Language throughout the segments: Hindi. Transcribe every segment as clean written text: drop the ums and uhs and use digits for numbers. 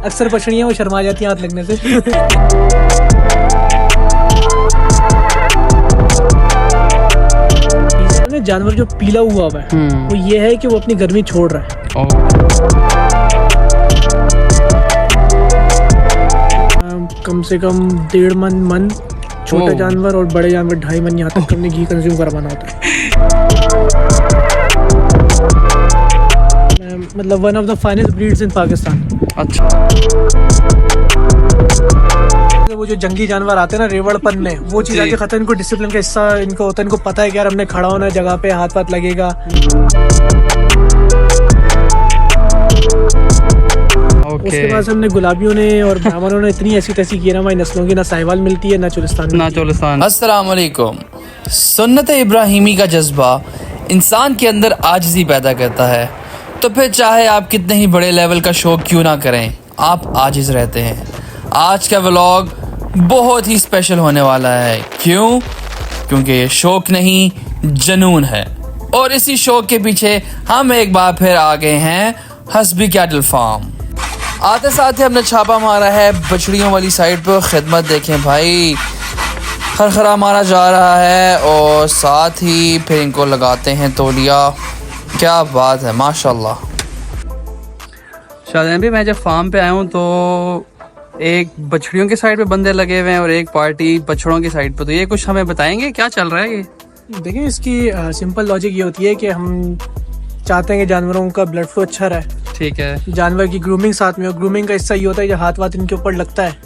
अक्सर बछड़ियाँ वो शर्मा जाती हैं हाथ लगने से। जानवर जो पीला हुआ है वो ये है कि वो अपनी गर्मी छोड़ रहा है। कम से कम 1.5 मन छोटे जानवर और बड़े जानवर 2.5 मन यहाँ तक हमने घी कंज्यूम करवाना होता है। मतलब one of the finest breeds in Pakistan. अच्छा, वो जो जंगली जानवर आते हैं ना रेवड़पन में, वो चीज़ आके खतरा, इनको डिसिप्लिन का हिस्सा इनको होता है। इनको पता है कि यार हमने खड़ा होना है जगह पे, हाथ पाथ लगेगा। उसके बाद हमने गुलाबियों ने और ब्राह्मणों ने इतनी ऐसी तैसी की ना, हमारी नस्लों की ना साहिवाल मिलती है ना चोलिस्तान। अस्सलाम वालेकुम। सुन्नत इब्राहिमी का जज्बा इंसान के अंदर आजिज़ी पैदा करता है, तो फिर चाहे आप कितने ही बड़े लेवल का शौक क्यों ना करें, आप आजिज़ रहते हैं। आज का व्लॉग बहुत ही स्पेशल होने वाला है। क्यों? क्योंकि ये शौक नहीं जनून है, और इसी शौक के पीछे हम एक बार फिर आ गए हैं हस्बी कैटल फार्म। आते साथ ही हमने छापा मारा है बछड़ियों वाली साइड पर। खिदमत देखें भाई, खरखरा मारा जा रहा है और साथ ही फिर इनको लगाते हैं तौलिया। क्या बात है, माशाल्लाह। शाहजहां भी मैं जब फार्म पे आया हूँ तो एक बछड़ियों के साइड पे बंदे लगे हुए हैं और एक पार्टी बछड़ों की साइड पे, तो ये कुछ हमें बताएंगे क्या चल रहा है ये? देखिए, इसकी सिंपल लॉजिक ये होती है कि हम चाहते हैं कि जानवरों का ब्लड फ्लो अच्छा रहे। ठीक है। जानवर की ग्रूमिंग साथ में, और ग्रूमिंग का हिस्सा ये होता है जब हाथ वाथ इनके ऊपर लगता है,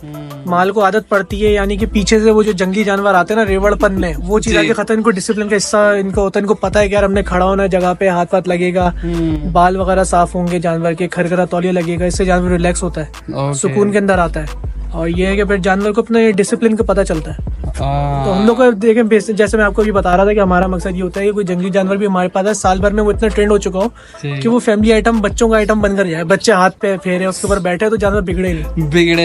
माल को आदत पड़ती है, यानी कि पीछे से वो जो जंगली जानवर आते हैं ना रेवड़पन में, वो चीज़ आके खतरा, इनको डिसिप्लिन का हिस्सा इनको होता है। इनको पता है कि यार हमने खड़ा होना है जगह पे, हाथ पाथ लगेगा, बाल वगैरह साफ होंगे जानवर के, खरखरा तौलिया लगेगा, इससे जानवर रिलैक्स होता है, सुकून के अंदर आता है। और ये है कि फिर जानवर को अपने डिसिप्लिन का पता चलता है। तो हम लोग को देखें, जैसे मैं आपको अभी बता रहा था कि हमारा मकसद ये होता है कि कोई जंगली जानवर भी हमारे पास है, साल भर में वो इतना ट्रेंड हो चुका हो कि वो फैमिली आइटम, बच्चों का आइटम बनकर जाए। बच्चे हाथ पे फेरे उसके ऊपर बैठे तो जानवर बिगड़े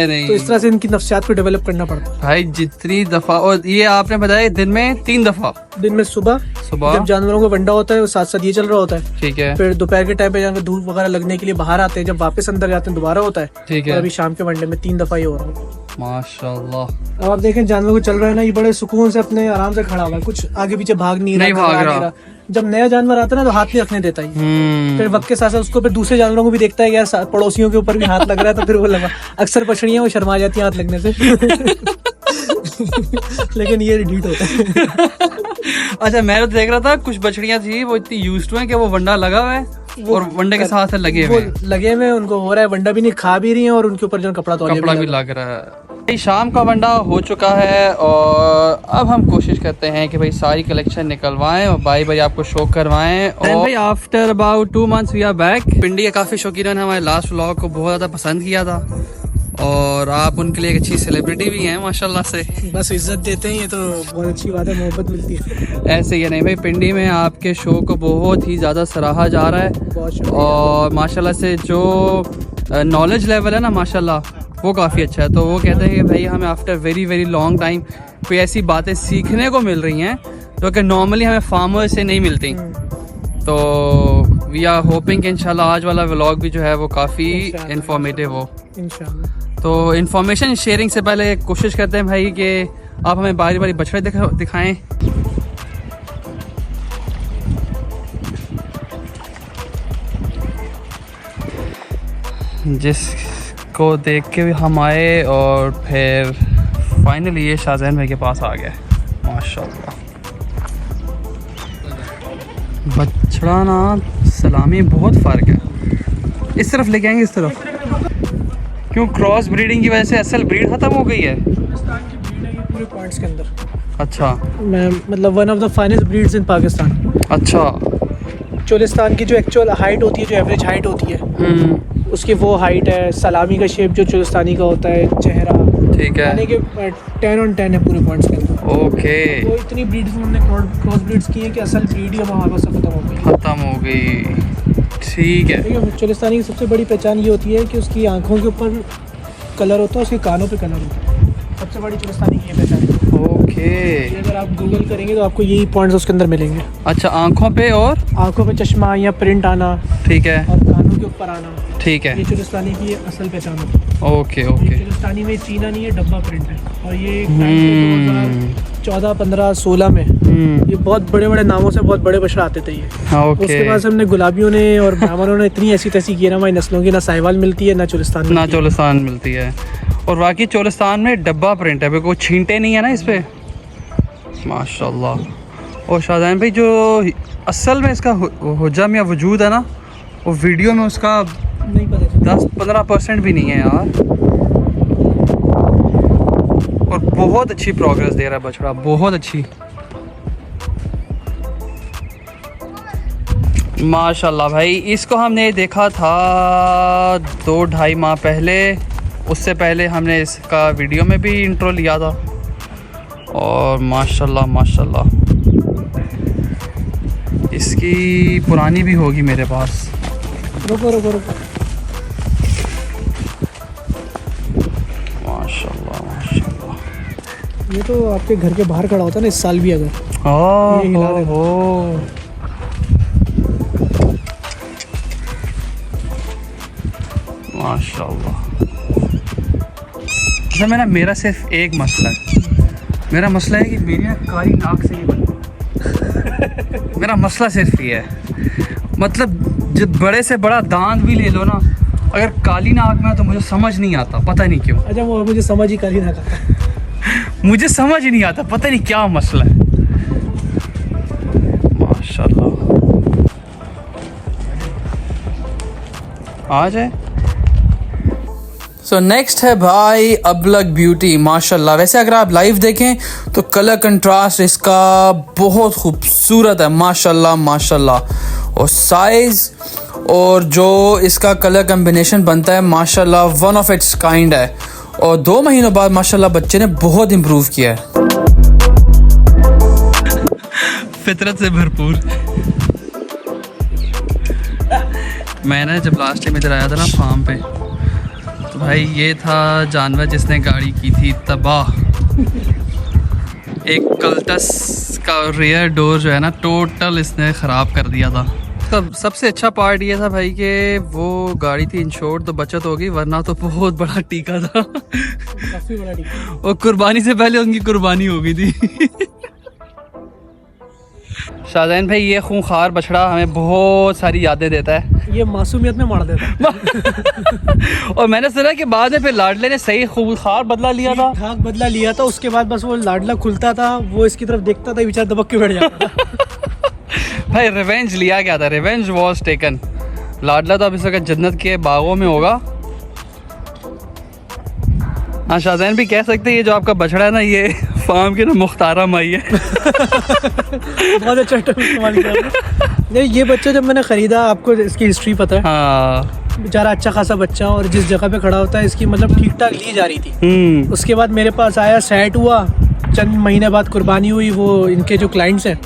नहीं। तो इस तरह से इनकी नफ्सियात को डेवलप करना पड़ता है भाई। जितनी दफा, और ये आपने बताया दिन में 3 दफा, दिन में सुबह जब जानवरों को वंडा होता है, साथ साथ ये चल रहा होता है। ठीक है। फिर दोपहर के टाइम पे जानवर धूप वगैरह लगने के लिए बाहर आते हैं, जब वापस अंदर जाते हैं दोबारा होता है। ठीक है। अभी शाम के वनडे में 3 दफा ये हो रहा है। माशाल्लाह। अब आप देखें जानवर को चल रहा है ना, ये बड़े सुकून से अपने आराम से खड़ा हुआ है, कुछ आगे पीछे भाग नहीं रहा। जब नया जानवर आता है ना तो हाथ नहीं रखने देता ही। फिर वक्त के साथ साथ उसको फिर दूसरे जानवरों को भी देखता है कि यार पड़ोसियों के ऊपर भी हाथ लग रहा है, तो फिर वो लगा। अक्सर बछड़ियाँ वो शर्मा जाती हैं हाथ लगने से। लेकिन ये रिडीट होता है। अच्छा, मैं तो देख रहा था कुछ बछड़ियाँ थी वो इतनी यूज्ड हैं कि वो वंडा लगा हुआ है और वंडे के साथ लगे हुए, उनको हो रहा है, वंडा भी नहीं, खा भी रही है और उनके ऊपर जो कपड़ा भी लग रहा है। शाम का वंडा हो चुका है और अब हम कोशिश करते हैं कि भाई सारी कलेक्शन निकलवाएं और भाई आपको शो करवाएं। और भाई after about 2 months we are back. Pindi के काफी शौकीन ने हमारे लास्ट व्लॉग को बहुत ज्यादा पसंद किया था और आप उनके लिए एक अच्छी सेलिब्रिटी भी हैं माशाल्लाह से। बस इज्जत देते हैं, ये तो बहुत अच्छी बात है, मोहब्बत मिलती है। ऐसे ही नहीं भाई, पिंडी में आपके शो को बहुत ही ज़्यादा सराहा जा रहा है और माशाल्लाह से जो नॉलेज लेवल है ना माशाल्लाह वो काफ़ी अच्छा है। तो वो कहते हैं कि भाई हमें after very very long time कोई ऐसी बातें सीखने को मिल रही हैं जो कि नॉर्मली हमें फार्मर से नहीं मिलती। तो वी आर होपिंग कि इंशाल्लाह आज वाला व्लॉग भी जो है वो काफ़ी इंफॉर्मेटिव हो इंशाल्लाह। तो इन्फॉर्मेशन शेयरिंग से पहले कोशिश करते हैं भाई कि आप हमें बारी बारी बछड़े दिखाएं। जिसको देख के भी हम आए और फिर फाइनली ये शाहजहां भाई के पास आ गया। माशाल्लाह, बछड़ा ना सलामी बहुत फ़र्क है। इस तरफ लेके आएंगे, इस तरफ। क्यों? क्रॉस ब्रीडिंग की वजह से असल ब्रीड खत्म हो गई है पाकिस्तान की ब्रीड है पूरे पॉइंट्स के अंदर। अच्छा, मतलब one of the finest breeds in Pakistan. अच्छा, चोलिस्तान की जो एक्चुअल हाइट होती है, जो एवरेज हाइट होती है, उसकी वो हाइट है। सलामी का शेप जो चोलिस्तानी का होता है, चेहरा, ठीक है, यानी कि 10 on 10 है पूरे पॉइंट्स के अंदर। ओके। तो इतनी ब्रीड्स हमने क्रॉस ब्रीड्स की है कि असल ब्रीड ही हमारे पास खत्म हो गई। ठीक है। चोलिस्तानी की सबसे बड़ी पहचान ये होती है कि उसकी आंखों के ऊपर कलर होता है, उसके कानों पे कलर होता है। सबसे बड़ी चोलिस्तानी की पहचान है। ओके। ये अगर आप गूगल करेंगे तो आपको यही पॉइंट्स उसके अंदर मिलेंगे। अच्छा, आंखों पे और आंखों पे चश्मा या प्रिंट आना, ठीक है, और कानों के ऊपर आना, ठीक है। ये चुलिस्तानी की असल पहचान होती है। Okay okay. चुलिस्तानी में चीना नहीं है, डब्बा प्रिंट है। और ये 2014, 15, 16 में ये बहुत बड़े बड़े नामों से बहुत बड़े बछड़ा आते थे ये। ओके। उसके बाद से हमने गुलाबियों ने और ब्राह्मणों ने इतनी ऐसी तैसी की ना, हमारी नस्लों की ना साहिवाल मिलती है ना चोलिस्तान ना चोलिस्तान मिलती है। और बाकी चोलिस्तान में डब्बा प्रिंट है, कोई छींटे नहीं है ना इस पे, माशाल्लाह। और शाहजान भाई, जो असल में इसका हुजम या वजूद है ना, वो वीडियो में उसका नहीं पता, 10-15% भी नहीं है यार। और बहुत अच्छी प्रोग्रेस दे रहा है बछड़ा, बहुत अच्छी, माशाल्लाह भाई। इसको हमने देखा था 2-2.5 माह पहले, उससे पहले हमने इसका वीडियो में भी इंट्रो लिया था। और माशाल्लाह माशाल्लाह, इसकी पुरानी भी होगी मेरे पास। रुको रुको रुको, माशाल्लाह माशाल्लाह। ये तो आपके घर के बाहर खड़ा होता ना इस साल भी अगर। ओह ये हिला देता। हो, माशाल्लाह। अच्छा, मेरा सिर्फ एक मसला है। मेरा मसला है कि मेरी ना काली नाक से ही बनी। मेरा मसला सिर्फ ये है, मतलब जब बड़े से बड़ा दांत भी ले लो ना, अगर काली नाक में है तो मुझे समझ नहीं आता, पता नहीं क्यों। अच्छा, वो मुझे समझ ही काली ना आता। मुझे समझ ही नहीं आता, पता नहीं क्या मसला है। माशाल्लाह, आ जाए। सो नेक्स्ट है भाई अबलग ब्यूटी, माशाल्लाह। वैसे अगर आप लाइव देखें तो कलर कंट्रास्ट इसका बहुत खूबसूरत है, माशाल्लाह माशाल्लाह। और साइज़ और जो इसका कलर कम्बिनेशन बनता है, माशाल्लाह वन ऑफ इट्स काइंड है। और 2 महीनों बाद माशाल्लाह बच्चे ने बहुत इम्प्रूव किया है, फितरत से भरपूर। मैंने जब लास्ट टाइम इधर आया था ना फार्म पे, तो भाई ये था जानवर जिसने गाड़ी की थी तबाह। एक कल्टस का रियर डोर जो है ना, टोटल इसने ख़राब कर दिया था। सबसे अच्छा पार्ट ये था भाई कि वो गाड़ी थी इंश्योर्ड, तो बचत हो गई, वरना तो बहुत बड़ा टीका था। काफी बड़ा टीका। और कुर्बानी से पहले उनकी कुर्बानी हो गई थी। शाहजान भाई, ये खूंखार बछड़ा हमें बहुत सारी यादें देता है। ये मासूमियत में मार देता है। और मैंने सुना कि बाद में फिर लाडले ने सही खूंखार बदला लिया था, ठाक बदला लिया था। उसके बाद बस वो लाडला खुलता था, वो इसकी तरफ देखता था, बेचारा दबक के बैठ जाता था। भाई रिवेंज लिया गया था, रिवेंज वॉज टेकन। लाडला तो अब इस वक्त जन्नत के बागों में होगा। हाँ शाहजान भी कह सकते हैं, ये जो आपका बछड़ा है ना, ये फार्म की ना मुख्तारा माई है। बहुत अच्छा टर्म इस्तेमाल किया आपने। ये बच्चा जब मैंने ख़रीदा, आपको इसकी हिस्ट्री पता है? हाँ, बेचारा अच्छा खासा बच्चा, और जिस जगह पे खड़ा होता है इसकी मतलब ठीक ठाक ली जा रही थी। उसके बाद मेरे पास आया, सेट हुआ, चंद महीने बाद कुर्बानी हुई। वो इनके जो क्लाइंट्स हैं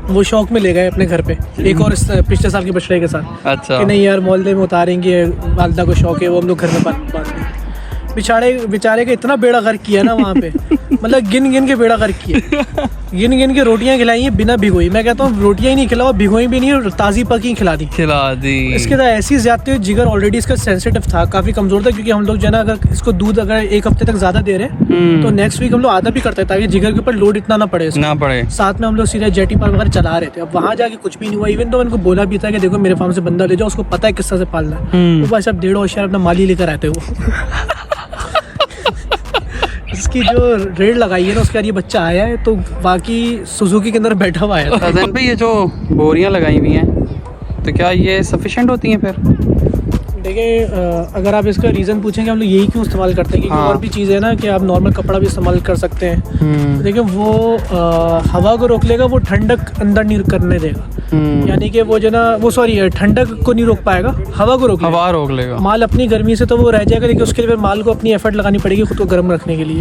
वो शौक में ले गए अपने घर पे, एक और पिछले साल के बछड़े के साथ। अच्छा, कि नहीं यार, मोहल्ले में उतारेंगे, वालदा को शौक है, वो हम लोग घर में बांधेंगे। बेचारे का इतना बेड़ा गर्क किया ना वहाँ पे, मतलब गिन गिन के बेड़ा गर्क किया। गिन गिन के रोटियां खिलाई हैं बिना भिगोई। मैं कहता हूँ रोटियां ही नहीं खिलाओ, भिगोई भी नहीं, और ताज़ी पकी खिला दी। इसके साथ ऐसी ज्यादा, जिगर ऑलरेडी इसका सेंसिटिव था, काफ़ी कमज़ोर था। क्योंकि हम लोग जो है ना, अगर इसको दूध अगर 1 हफ्ते तक ज़्यादा दे रहे हैं तो नेक्स्ट वीक हम लोग आधा भी करते हैं, ताकि जिगर के ऊपर लोड इतना ना पड़े। साथ में हम लोग सीधा जेटी पर वगैरह चला रहे थे। अब वहाँ जाके कुछ भी नहीं हुआ। इवन तो मैंने उनको बोला भी था कि देखो मेरे फार्म से बंदा ले जाओ, उसको पता है किस तरह से पालना है। वो भाई साहब 1.5 होशियार अपना माली लेकर आते वो। इसकी जो रेड लगाई है ना, उसके बाद ये बच्चा आया है, तो बाकी सुजुकी के अंदर बैठा हुआ है। शाहजान भाई, ये जो बोरियां लगाई हुई हैं, तो क्या ये सफिशिएंट होती हैं फिर? देखिए, अगर आप इसका रीज़न पूछेंगे हम लोग यही क्यों इस्तेमाल करते हैं, क्योंकि और भी चीज़ है ना कि आप नॉर्मल कपड़ा भी इस्तेमाल कर सकते हैं। देखिए, वो हवा को रोक लेगा, वो ठंडक अंदर नहीं करने देगा। यानी कि वो जो ना, वो सॉरी ठंडक को नहीं रोक पाएगा, हवा को रोक लेगा। माल अपनी गर्मी से तो वो रह जाएगा, लेकिन उसके लिए माल को अपनी एफर्ट लगानी पड़ेगी खुद को गर्म रखने के लिए।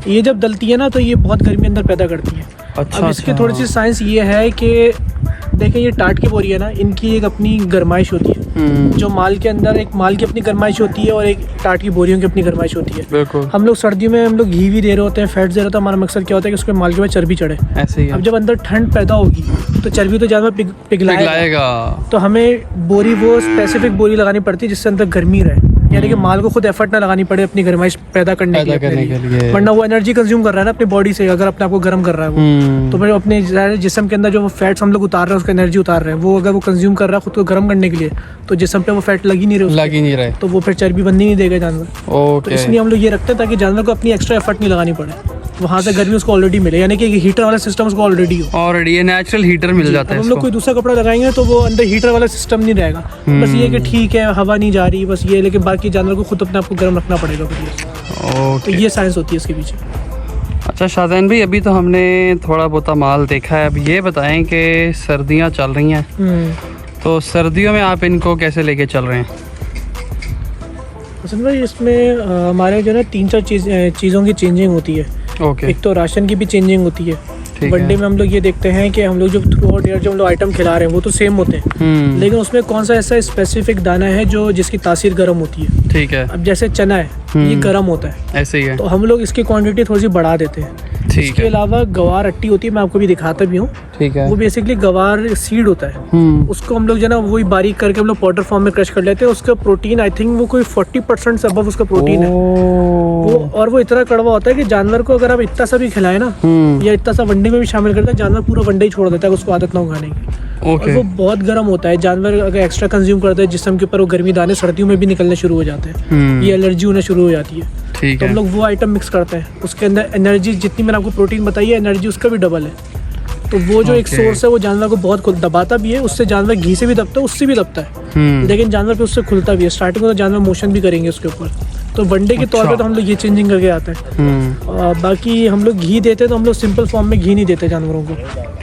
ये जब दलती है ना, तो ये बहुत गर्मी अंदर पैदा करती है। अब इसकी थोड़ी सी साइंस ये है कि देखिए ये टाट की बोरी है ना, इनकी एक अपनी गरमाइश होती है। जो माल के अंदर एक माल की अपनी गरमाइश होती है और एक टाट की बोरियों की अपनी गरमाइश होती है। बिल्कुल। हम लोग सर्दियों में हम लोग घी भी दे रहे होते हैं, फैट दे रहे होते हैं। हमारा मकसद क्या होता है कि उसके माल के बाद चर्बी चढ़े। ऐसे ही अब जब अंदर ठंड पैदा होगी तो चर्बी तो जानवर पिघलाएगा। तो हमें बोरी वो स्पेसिफिक बोरी लगानी पड़ती है जिससे अंदर गर्मी रहे, यानी कि माल को खुद एफर्ट ना लगानी पड़े अपनी गरमाइश पैदा करने के लिए। वरना वो एनर्जी कंज्यूम कर रहा है ना अपनी बॉडी से, अगर अपने आप को गर्म कर रहा है वो, तो फिर अपने जिस्म के अंदर जो फैट्स हम लोग उतार रहे हैं उसका एनर्जी उतार रहे हैं, वो अगर वो कंज्यूम कर रहा है खुद को गर्म करने के लिए तो जिस्म पे वो फैट लग ही नहीं रहे, तो वो फिर चर्बी बनने नहीं देगा जानवर। तो इसलिए हम लोग ये रखते हैं ताकि जानवर को अपनी एक्स्ट्रा एफर्ट नहीं लगानी पड़े, वहाँ से गर्मी उसको ऑलरेडी मिले, यानी कि हीटर वाला सिस्टम उसको ऑलरेडी हो। ऑलरेडी ये नेचुरल हीटर मिल जाता है। हम लोग कोई दूसरा कपड़ा लगाएंगे तो वो अंदर हीटर वाला सिस्टम नहीं रहेगा। बस ये कि ठीक है हवा नहीं जा रही बस ये, लेकिन बाकी जानवर को खुद अपने आप को गर्म रखना पड़ेगा। तो ये साइंस होती है इसके पीछे। अच्छा शाहज़ैन भाई, अभी तो हमने थोड़ा बहुत माल देखा है, अब ये बताएं कि सर्दियाँ चल रही हैं, तो सर्दियों में आप इनको कैसे लेके चल रहे हैं? असल में इसमें हमारे जो है ना 3-4 चीज़ों की चेंजिंग होती है। एक तो राशन की भी चेंजिंग होती है। वनडे में हम लोग ये देखते हैं कि हम लोग जो थ्रू आउट ईयर जो हम लोग आइटम खिला रहे हैं वो तो सेम होते हैं, लेकिन उसमें कौन सा ऐसा स्पेसिफिक दाना है जो जिसकी तासीर गर्म होती है। ठीक है। अब जैसे चना है ये गर्म होता है, ऐसे ही है, तो हम लोग इसकी क्वांटिटी थोड़ी सी बढ़ा देते हैं। इसके अलावा गवार अट्टी होती है, मैं आपको भी दिखाता भी हूँ। ठीक है। वो बेसिकली गवार सीड होता है, उसको हम लोग जो है ना वही बारीक करके हम लोग पाउडर फॉर्म में क्रश कर लेते हैं। उसका प्रोटीन आई थिंक वो कोई 40% से अबव उसका प्रोटीन है वो, और वो इतना कड़वा होता है कि जानवर को अगर आप इतना सा भी खिलाए ना या इतना सा वनडे में भी शामिल करते हैं, जानवर पूरा वनडे ही छोड़ देता है, उसको आदत ना हो खाने की। और वो बहुत गर्म होता है, जानवर अगर एक्स्ट्रा कंज्यूम करता है जिस्म के ऊपर वो गर्मी दाने सर्दियों में भी निकलने शुरू हो जाते हैं, ये एलर्जी होना शुरू हो जाती है। तो हम लोग वो आइटम मिक्स करते हैं, उसके अंदर एनर्जी जितनी मैंने आपको प्रोटीन बताई है एनर्जी उसका भी डबल है। तो वो जो एक सोर्स है वो जानवर को बहुत दबाता भी है, उससे जानवर घी से भी दबता है, उससे भी दबता है, लेकिन जानवर पे उससे खुलता भी है। स्टार्टिंग में तो जानवर मोशन भी करेंगे उसके ऊपर, तो वनडे के तौर पे तो हम लोग ये चेंजिंग करके आते हैं। बाकी हम लोग घी देते हैं तो हम लोग सिंपल फॉर्म में घी नहीं देते जानवरों को।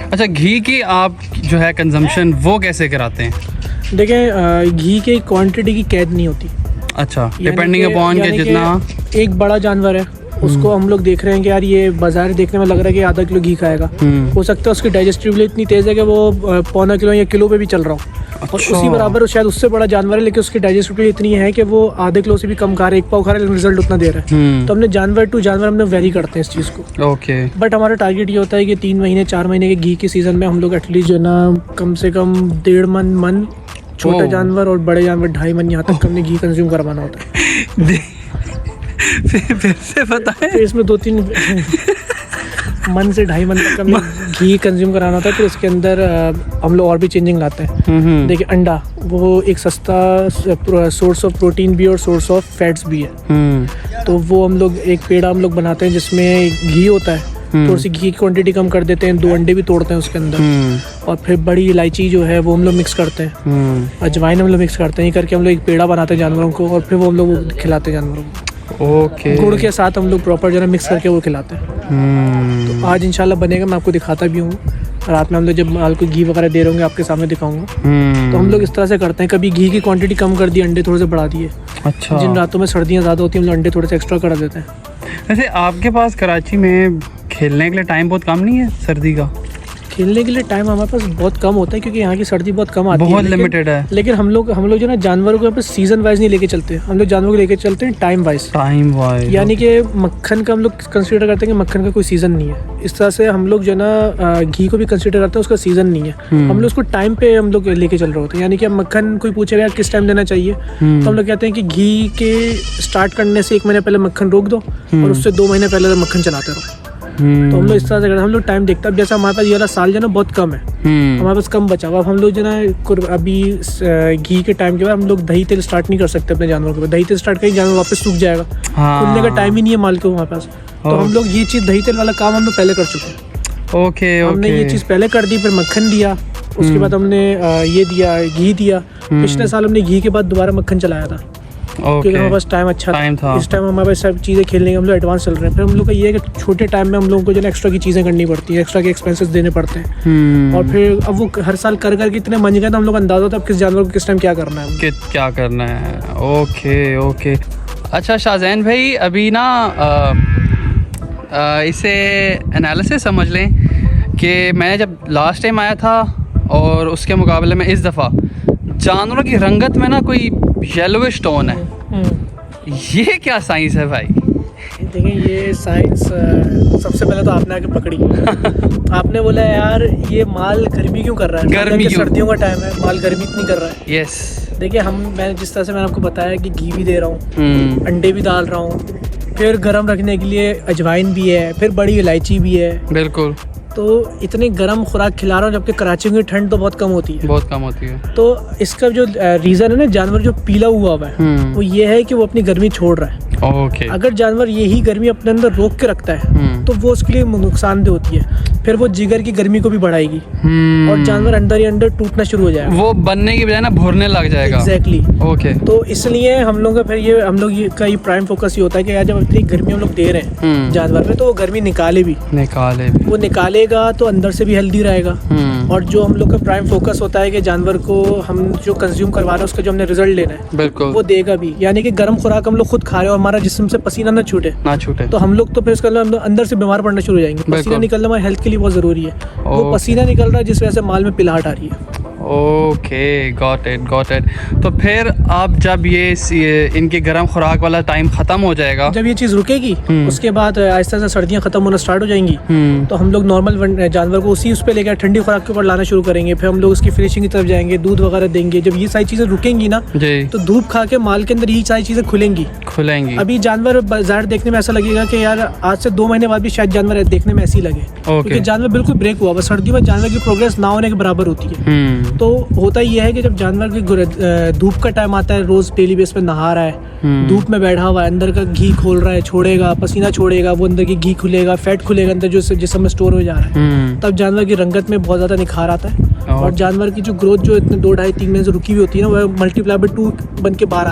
अच्छा, घी की आप जो है कंजम्पशन वो कैसे कराते हैं? देखें घी की क्वांटिटी की कैद नहीं होती। अच्छा, डिपेंडिंग अपॉन के जितना एक बड़ा जानवर है उसको हम लोग देख रहे हैं कि यार ये बाजार देखने में लग रहा है कि आधा किलो घी खाएगा, हो सकता है उसकी डाइजेस्टिबिलिटी इतनी तेज है कि वो पौना किलो या किलो पे भी चल रहा हो। और उसी बराबर शायद उससे बड़ा जानवर है लेकिन उसकी डाइजेस्टिबिलिटी इतनी है कि वो आधे किलो से भी कम खा रहा है, 1 पाव खा रहा है, रिजल्ट उतना दे रहा है। तो हमने जानवर टू जानवर हमने वेरी करते हैं इस चीज़ को। ओके। बट हमारा टारगेट ये होता है कि 3 महीने 4 महीने के घी के सीजन में हम लोग एटलीस्ट जो है ना कम से कम 1.5 मन छोटे जानवर और बड़े जानवर 2.5 मन यहाँ तक हमने घी कंज्यूम करवाना होता है। फिर से बताएं। तो इसमें 2-3 मन से 2.5 मन तक हमें घी कंज्यूम कराना होता है। तो इसके अंदर हम लोग और भी चेंजिंग लाते हैं। देखिए अंडा वो एक सस्ता सोर्स ऑफ प्रोटीन भी और सोर्स ऑफ फैट्स भी है। तो वो हम लोग एक पेड़ा हम लोग बनाते हैं जिसमें घी होता है, थोड़ी सी घी की क्वांटिटी कम कर देते हैं, 2 अंडे भी तोड़ते हैं उसके अंदर, और फिर बड़ी इलायची जो है वो हम लोग मिक्स करते हैं, अजवाइन हम लोग मिक्स करते हैं। ये करके हम लोग एक पेड़ा बनाते हैं जानवरों को और फिर वो हम लोग खिलाते हैं जानवरों को। ओके। गुड़ के साथ हम लोग प्रॉपर जो है मिक्स करके वो खिलाते हैं। तो आज इंशाल्लाह बनेगा, मैं आपको दिखाता भी हूँ। रात में हम लोग जब माल को घी वगैरह दे रहे होंगे आपके सामने दिखाऊंगा। तो हम लोग इस तरह से करते हैं, कभी घी की क्वांटिटी कम कर दी, अंडे थोड़े से बढ़ा दिए। अच्छा। जिन रातों में सर्दियाँ ज़्यादा होती हैं हम लोग अंडे थोड़े से एक्स्ट्रा कर देते हैं। वैसे आपके पास कराची में खेलने के लिए टाइम बहुत कम नहीं है सर्दी का? खेलने के लिए टाइम हमारे पास बहुत कम होता है क्योंकि यहाँ की सर्दी बहुत कम आती है, बहुत लिमिटेड है। लेकिन हम लोग जो ना जानवरों को यहाँ पे सीजन वाइज नहीं लेके चलते, हम लोग जानवरों को लेके चलते हैं टाइम वाइज। यानी कि मक्खन का हम लोग कंसीडर करते हैं कि मक्खन का कोई सीजन नहीं है। इस तरह से हम लोग जो ना घी को भी कंसीडर करते हैं, उसका सीजन नहीं है। हम लोग उसको टाइम पे हम लोग लेके चल रहे होते हैं। यानी कि अब मक्खन कोई पूछेगा किस टाइम देना चाहिए, तो हम लोग कहते हैं कि घी के स्टार्ट करने से 1 महीने पहले मक्खन रोक दो और उससे 2 महीने पहले मक्खन चलाते रहो। तो हम लोग इस तरह से करते हैं, हम लोग टाइम देखते हैं। अब जैसा हमारे पास ये वाला साल जो है ना बहुत कम है, हमारे पास कम बचा हुआ। अब हम लोग जो ना अभी घी के टाइम के बाद हम लोग दही तेल स्टार्ट नहीं कर सकते अपने जानवरों के। दही तेल स्टार्ट करें जानवर वापस सूख जाएगा, खुलने का टाइम ही नहीं है माल के हमारे पास। तो हम लोग ये चीज़ दही तेल वाला काम हम लोग पहले कर चुके हैं। ओके। हमने ये चीज़ पहले कर दी, फिर मक्खन दिया, उसके बाद हमने ये दिया घी दिया। पिछले साल हमने घी के बाद दोबारा मक्खन चलाया था क्योंकि हमारे पास टाइम अच्छा था। इस टाइम हमारे पास सब चीज़ें खेलने के हम लोग एडवांस चल रहे हैं। फिर हम लोग का ये है कि छोटे टाइम में हम लोगों को जो है एक्स्ट्रा की चीज़ें करनी पड़ती है, एक्स्ट्रा के एक्सपेंसेस देने पड़ते हैं। और फिर अब वो हर साल कर करके इतने मन गए तो हम लोग अंदाजा होता है अब किस जानवर को किस टाइम क्या करना है, क्या करना है। ओके। अच्छा शाहज़ैन भाई, अभी ना इसे एनालिसिस समझ लें कि मैं जब लास्ट टाइम आया था और उसके मुकाबले में इस दफ़ा जानवरों की रंगत में ना कोई येलोविश टोन है। ये क्या साइंस है भाई? देखिए ये साइंस सबसे पहले तो आपने आके पकड़ी। आपने बोला यार ये माल गर्मी क्यों कर रहा है, गर्मी क्यों? सर्दियों का टाइम है, माल गर्मी इतनी कर रहा है। यस। देखिए मैंने जिस तरह से मैंने आपको बताया कि घी भी दे रहा हूँ, अंडे भी डाल रहा हूँ, फिर गर्म रखने के लिए अजवाइन भी है, फिर बड़ी इलायची भी है। बिल्कुल। तो इतनी गर्म खुराक खिला रहा हूँ, जबकि कराची में ठंड तो बहुत कम होती है। बहुत कम होती है। तो इसका जो रीज़न है ना, जानवर जो पीला हुआ है वो ये है कि वो अपनी गर्मी छोड़ रहा है। ओके। अगर जानवर यही गर्मी अपने अंदर रोक के रखता है तो वो उसके लिए नुकसानदेह होती है, फिर वो जिगर की गर्मी को भी बढ़ाएगी और जानवर अंदर ही अंदर टूटना शुरू हो जाएगा, वो बनने की बजाय ना भुरने लग जाएगा। एग्जैक्टली। ओके। तो इसलिए हम लोग का फिर ये हम लोग का ये प्राइम फोकस ये होता है कि यार जब इतनी गर्मी हम लोग दे रहे हैं जानवर में, तो वो गर्मी निकाले भी। वो निकालेगा तो अंदर से भी हेल्दी रहेगा। और जो हम लोग का प्राइम फोकस होता है कि जानवर को हम जो कंज्यूम करवा रहे हैं उसका जो हमने रिजल्ट लेना है, बिल्कुल, वो देगा भी। यानी कि गर्म खुराक हम लोग खुद खा रहे हैं और हमारा जिस्म से पसीना ना छूटे, तो हम लोग तो फिर उसका अंदर से बीमार पड़ना शुरू हो जाएंगे। पसीना निकलना हमारे हेल्थ के लिए बहुत जरूरी है। वो पसीना निकल रहा है जिस वजह से माल में पिलाहट आ रही है। Okay, got it. तो फिर अब जब ये इनकी गर्म खुराक वाला टाइम खत्म हो जाएगा, जब ये चीज़ रुकेगी उसके बाद आहिस्ता से सर्दियाँ खत्म होना स्टार्ट हो जाएंगी, तो हम लोग नॉर्मल जानवर को उसी उस पर लेकर ठंडी खुराक के ऊपर लाना शुरू करेंगे। फिर हम लोग उसकी फिनिशिंग की तरफ जाएंगे, दूध वगैरह देंगे। जब ये सारी चीज़ें रुकेंगी ना तो धूप खा के माल के अंदर ये सारी चीज़ें खुलेंगी। अभी जानवर बाजार देखने में ऐसा लगेगा कि यार आज से 2 महीने बाद भी शायद जानवर देखने में ऐसी लगे, क्योंकि जानवर बिल्कुल ब्रेक हुआ। बस सर्दियों में जानवर की प्रोग्रेस ना होने के बराबर होती है। तो होता ये है कि जब जानवर की धूप का टाइम आता है, रोज डेली बेस पे नहा रहा है, धूप में बैठा हुआ है, अंदर का घी खोल रहा है, छोड़ेगा, पसीना छोड़ेगा, वो अंदर की घी खुलेगा, फैट खुलेगा अंदर जो जिसम में स्टोर हो जा रहा है, तब जानवर की रंगत में बहुत ज्यादा निखार आता है। और जानवर की जो ग्रोथ जो इतने 2, 2.5, 3 महीने से रुकी हुई होती है ना, वो मल्टीप्लाई बाय 2 बन के बाहर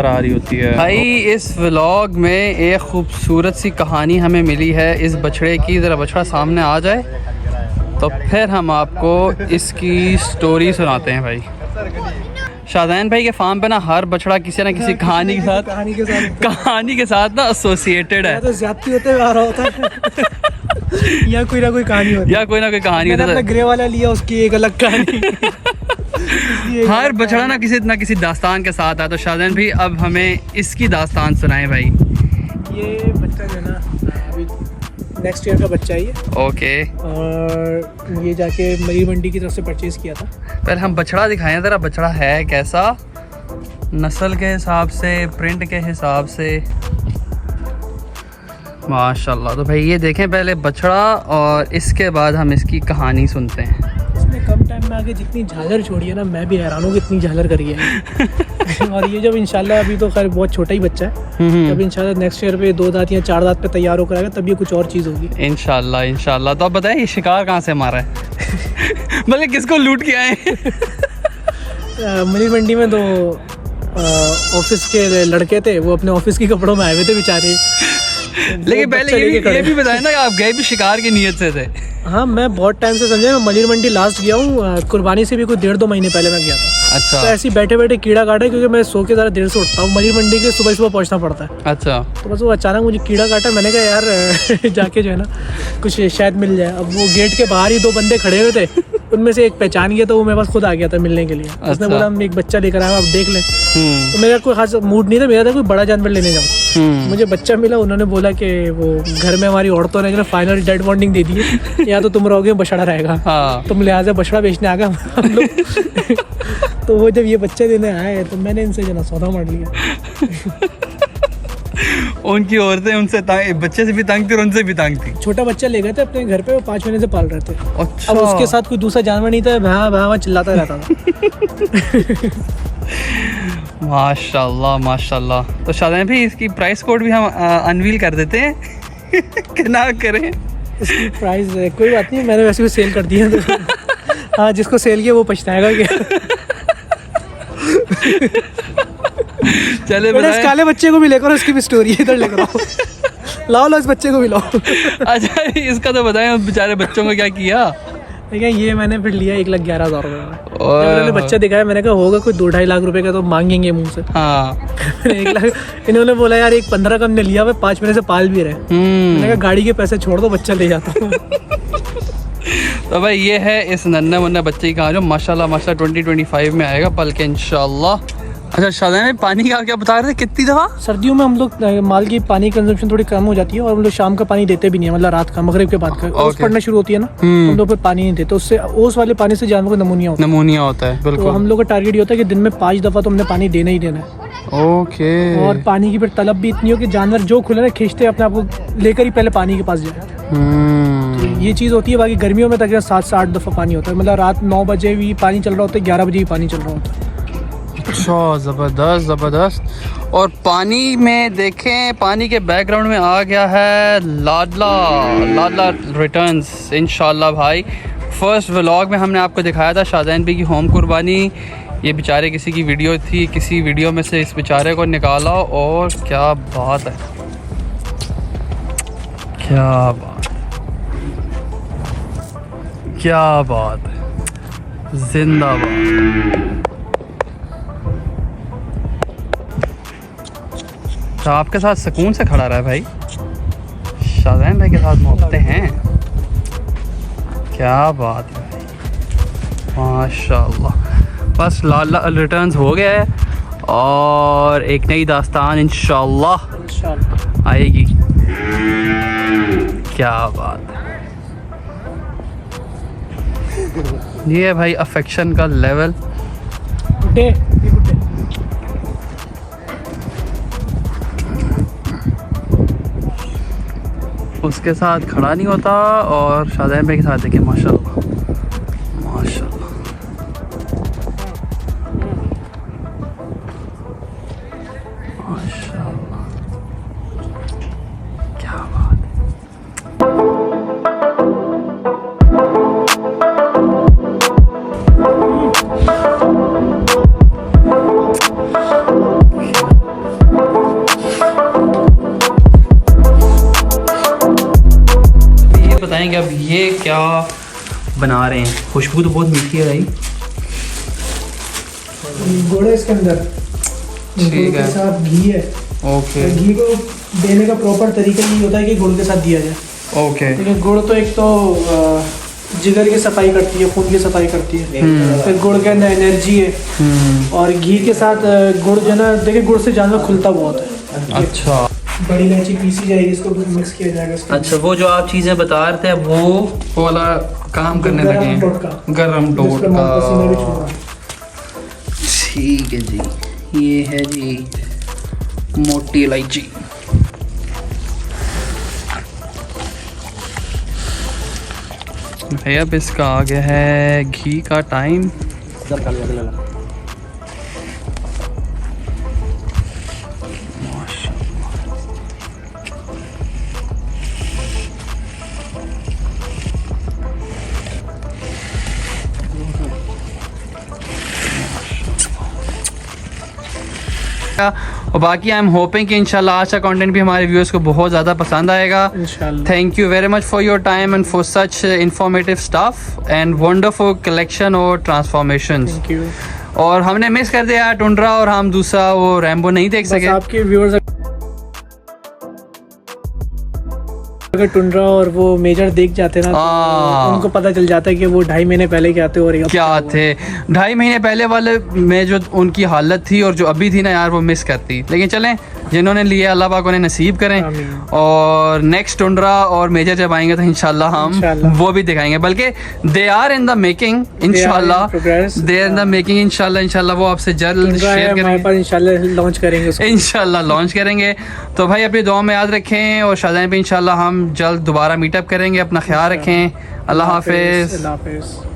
आ रही होती है। भाई इस व्लॉग में एक खूबसूरत सी कहानी हमें मिली है इस बछड़े की। जरा बछड़ा सामने आ जाए तो फिर हम आपको इसकी स्टोरी सुनाते हैं। भाई शाहज़ैन भाई के फार्म पे ना हर बछड़ा किसी ना किसी कहानी के साथ ना एसोसिएटेड है। तो ज्यादती होते हुए आ रहा होता है या कोई ना कोई कहानी होती है। मैंने ग्रे वाला लिया, उसकी एक अलग कहानी। हर बछड़ा ना किसी दास्तान के साथ है। तो शाहज़ैन भाई अब हमें इसकी दास्तान सुनाएं भाई। ये बच्चा जो है ना अभी नेक्स्ट ईयर का बच्चा है ये। ओके। और ये जाके मरी मंडी की तरफ से परचेज किया था। पहले हम बछड़ा दिखाएं जरा, बछड़ा है कैसा, नस्ल के हिसाब से, प्रिंट के हिसाब से। माशाल्लाह। तो भाई ये देखें पहले बछड़ा और इसके बाद हम इसकी कहानी सुनते हैं। इसने कम टाइम में आगे जितनी झालर छोड़ी है ना, मैं भी हैरान हूँ कि इतनी झालर करी है। और ये जब इंशाल्लाह, अभी तो खैर बहुत छोटा ही बच्चा है, जब इंशाल्लाह नेक्स्ट ईयर पे 2 दांत या 4 दांत पे तैयार होकर आएगा तब ये कुछ और चीज़ होगी इंशाल्लाह। तो आप बताएं ये शिकार कहाँ से मारा है? मतलब किसको लूट के आए? मरी मंडी में 2 ऑफिस के लड़के थे, वो अपने ऑफिस के कपड़ों में आए हुए थे बेचारे। लेकिन पहले ये भी बताएं ना कि आप गए भी शिकार की नीयत से थे? हाँ, मैं बहुत टाइम से समझे, मैं मलिर मंडी लास्ट गया हूँ कुर्बानी से भी कोई 1.5-2 महीने पहले मैं गया था। अच्छा। तो ऐसे बैठे बैठे कीड़ा काटा, क्योंकि मैं सो के ज़रा देर से उठता हूँ, मलिर मंडी के सुबह पहुँचना पड़ता है। अच्छा। तो बस वो अचानक मुझे कीड़ा काटा, मैंने कहा यार जाके जो है ना कुछ शायद मिल जाए। अब वो गेट के बाहर ही 2 बंदे खड़े हुए थे, उनमें से एक पहचान गया, तो वो मेरे पास खुद आ गया था मिलने के लिए। उसने बोला हम एक बच्चा लेकर आए, आप देख लें। तो मेरा कोई खास मूड नहीं था, मेरा था कोई बड़ा जानवर लेने जाऊँ। मुझे बच्चा मिला, उन्होंने बोला कि वो घर में हमारी औरतों ने फाइनल डेड वार्निंग दे दी है, या तो तुम रहोगे बछड़ा रहेगा। तुम लिहाजा बछड़ा बेचने आ गए हम लोग। तो वो जब ये बच्चे देने आए तो मैंने इनसे जना सौदा मार लिया। उनकी औरतें उनसे बच्चे से भी तंग थी और उनसे भी तंग थी। छोटा बच्चा ले गए थे अपने घर पे, वो 5 महीने से पाल रहे थे। अच्छा। अब उसके साथ कोई दूसरा जानवर नहीं था, भैया चिल्लाता रहता था। माशाल्लाह। तो शाहज़ैन भाई इसकी प्राइस कोड भी हम अनवील कर देते हैं कि ना करें? इसकी प्राइस कोई बात नहीं, मैंने वैसे भी सेल कर दिया। तो हाँ, जिसको सेल किया वो पछताएगा क्या। चले इस काले बच्चे को भी लेकर उसकी भी स्टोरी इधर लेकर आओ। लाओ इस बच्चे को भी लाओ। अच्छा, इसका तो बताएं बेचारे बच्चों को क्या किया। देखिए ये मैंने फिर लिया 1,11,000 रुपये में। जब मैंने बच्चा दिखाया मैंने कहा होगा कोई 2-2.5 लाख रुपए का तो मांगेंगे मुंह से। हाँ। 1 लाख इन्होंने बोला यार 1,15 का हमने लिया हुआ, 5 महीने से पाल भी रहे। मैंने कहा गाड़ी के पैसे छोड़ दो, बच्चा ले जाता हूँ। तो भाई ये है इस नन्हे मुन्ने बच्चे की कहानी जो माशाल्लाह 2025 में आएगा बल्कि इंशाल्लाह। अच्छा शाहज़ैन भाई पानी का क्या बता रहे थे कितनी दफ़ा? सर्दियों में हम लोग माल की पानी कंजम्पशन थोड़ी कम हो जाती है और हम लोग शाम का पानी देते भी नहीं है, मतलब रात का मगरिब के बाद का ओस पड़ना शुरू होती है ना, हम लोग फिर पानी नहीं देते, उससे ओस वाले पानी से जानवर को नमूनिया होता है। तो बिल्कुल हम लोग का टारगेट ये होता है कि दिन में 5 दफ़ा तो हमने पानी देना ही देना है। ओके। और पानी की फिर तलब भी इतनी हो कि जानवर जो खुले ना खींचते अपने आप को लेकर ही पहले पानी के पास जाए। तो ये चीज़ होती है। बाकी गर्मियों में तकरीबन 7 से 8 दफ़ा पानी होता है, मतलब रात 9 बजे भी पानी चल रहा होता है, 11 बजे भी पानी चल रहा होता है। अच्छा ज़बरदस्त ज़बरदस्त। और पानी में देखें, पानी के बैकग्राउंड में आ गया है लाडला रिटर्न्स इंशाल्लाह। भाई फर्स्ट व्लॉग में हमने आपको दिखाया था शाहज़ैन भाई की होम कुर्बानी। ये बेचारे किसी की वीडियो थी, किसी वीडियो में से इस बेचारे को निकाला और क्या बात है, क्या बात है, जिंदाबाद। तो आपके साथ सुकून से खड़ा रहा है भाई, शाहज़ैन भाई के साथ मोहब्बतें हैं, क्या बात है भाई माशाल्लाह। बस लाला रिटर्न्स हो गया है और एक नई दास्तान इंशाल्लाह आएगी, क्या बात है। ये है भाई अफेक्शन का लेवल। उसके साथ खड़ा नहीं होता और शाहज़ैन भाई के साथ देखिए माशाल्लाह माशाल्लाह। माशाल्लाह क्या बात है। बताएंगे अब ये क्या बना रहे हैं, खुशबू तो बहुत मीठी है भाई। गुड़ है इसके अंदर, ठीक है, साथ घी है। ओके। घी को देने का प्रॉपर तरीका ये होता है कि गुड़ के साथ दिया जाए। ओके। लेकिन गुड़ तो एक तो जिगर की सफाई करती है, खून की सफाई करती है, फिर गुड़ के अंदर एनर्जी है। और घी के साथ गुड़ जो है ना, देखिए गुड़ से जानवर खुलता बहुत है। अच्छा, बड़ी इलायची पीसी जाएगी, इसको मिक्स किया जाएगा इसके अच्छा वो जो आप चीज़ें बता रहे थे वो वाला काम करने लगे हैं, गरम टोटका। ठीक है जी, ये है जी मोटी इलायची। भैया अब इसका आ गया है घी का टाइम। और बाकी आई एम होपिंग कि इंशाल्लाह आज का कंटेंट भी हमारे व्यूअर्स को बहुत ज़्यादा पसंद आएगा। Thank you very much for your time and for such informative stuff and wonderful collection और ट्रांसफॉर्मेशन। और हमने मिस कर दिया टुंड्रा और हम दूसरा वो रैम्बो नहीं देख सके। आपके व्यूअर्स अगर टुंड्रा और वो मेजर देख जाते ना तो उनको पता चल जाता है कि वो 2.5 महीने पहले क्या थे और क्या थे। 2.5 महीने पहले वाले में जो उनकी हालत थी और जो अभी थी ना यार, वो मिस करती। लेकिन चलें, जिन्होंने लिया अल्लाह पाक उन्हें नसीब करें। और नेक्स्ट टुंड्रा और मेजर जब आएंगे तो इंशाल्लाह हम वो भी दिखाएंगे, बल्कि they are in the making इंशाल्लाह, they are in the making इंशाल्लाह वो आपसे जल्द शेयर करेंगे, इंशाल्लाह लॉन्च करेंगे। तो भाई अपनी दुआ में याद रखें और शाहज़ैन पे इंशाल्लाह हम जल्द दोबारा मीटअप करेंगे। अपना ख्याल रखें। अल्लाह हाफिज़।